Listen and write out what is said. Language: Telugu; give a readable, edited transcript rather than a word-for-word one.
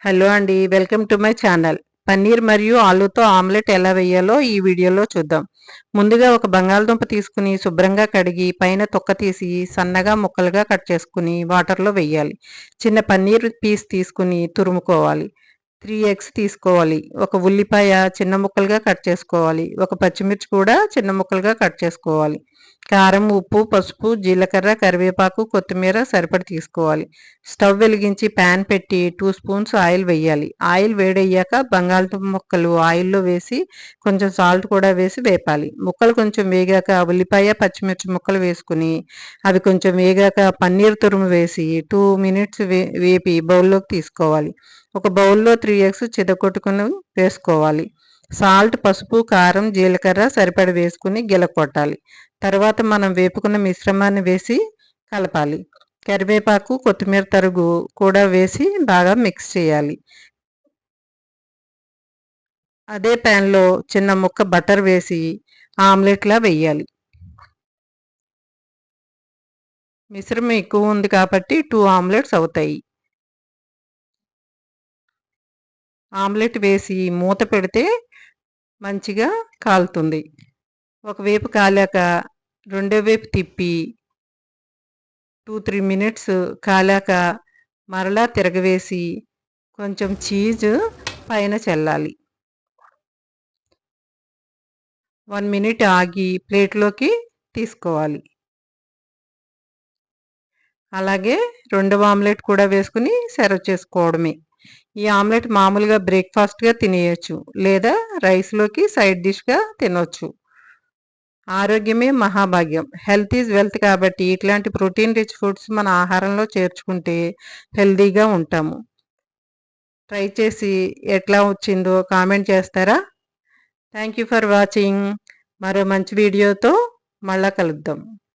హలో అండి, welcome to my channel. Paneer మరియు ఆలూతో ఆమ్లెట్ ఎలా వేయాలో ఈ వీడియోలో చూద్దాం. ముందుగా ఒక బంగాళదుంప తీసుకుని శుభ్రంగా కడిగి పైన తొక్క తీసి సన్నగా ముక్కలుగా కట్ చేసుకుని వాటర్లో వేయాలి. చిన్న పన్నీర్ పీస్ తీసుకుని తురుముకోవాలి. 3 ఎగ్స్ తీసుకోవాలి. ఒక ఉల్లిపాయ చిన్న ముక్కలుగా కట్ చేసుకోవాలి. ఒక పచ్చిమిర్చి కూడా చిన్న ముక్కలుగా కట్ చేసుకోవాలి. కారం, ఉప్పు, పసుపు, జీలకర్ర, కరివేపాకు, కొత్తిమీర సరిపడి తీసుకోవాలి. స్టవ్ వెలిగించి ప్యాన్ పెట్టి 2 స్పూన్స్ ఆయిల్ వేయాలి. ఆయిల్ వేడయ్యాక బంగాళదుంప ముక్కలు ఆయిల్లో వేసి కొంచెం సాల్ట్ కూడా వేసి వేపాలి. ముక్కలు కొంచెం వేగాక ఉల్లిపాయ, పచ్చిమిర్చి ముక్కలు వేసుకుని అవి కొంచెం వేగాక పన్నీర్ తురుము వేసి 2 మినిట్స్ వేపి బౌల్లోకి తీసుకోవాలి. ఒక బౌల్లో 3 ఎగ్స్ చితగొట్టుకుని వేసుకోవాలి. సాల్ట్, పసుపు, కారం, జీలకర్ర సరిపడి వేసుకుని గిలకొట్టాలి. తర్వాత మనం వేపుకున్న మిశ్రమాన్ని వేసి కలపాలి. కరివేపాకు, కొత్తిమీర తరుగు కూడా వేసి బాగా మిక్స్ చేయాలి. అదే ప్యాన్లో చిన్న ముక్క బటర్ వేసి ఆమ్లెట్లా వేయాలి. మిశ్రమం ఎక్కువ ఉంది కాబట్టి 2 ఆమ్లెట్స్ అవుతాయి. ఆమ్లెట్ వేసి మూత పెడితే మంచిగా కాలుతుంది. ఒకవైపు కాలాక రెండో వైపు తిప్పి 2-3 మినిట్స్ కాలాక మరలా తిరగవేసి కొంచెం చీజ్ పైన చల్లాలి. 1 మినిట్ ఆగి ప్లేట్లోకి తీసుకోవాలి. అలాగే రెండవ ఆమ్లెట్ కూడా వేసుకుని సర్వ్ చేసుకోవడమే. ఈ ఆమ్లెట్ మామూలుగా బ్రేక్ఫాస్ట్గా తినేయచ్చు, లేదా రైస్లోకి సైడ్ డిష్గా తినొచ్చు. ఆరోగ్యమే మహాభాగ్యం. హెల్త్ ఈజ్ వెల్త్ కాబట్టి ఇట్లాంటి ప్రోటీన్ రిచ్ ఫుడ్స్ మన ఆహారంలో చేర్చుకుంటే హెల్తీగా ఉంటాము. ట్రై చేసి ఎట్లా వచ్చిందో కామెంట్ చేస్తారా? Thank you for watching. మరో మంచి వీడియోతో మళ్ళా కలుద్దాం.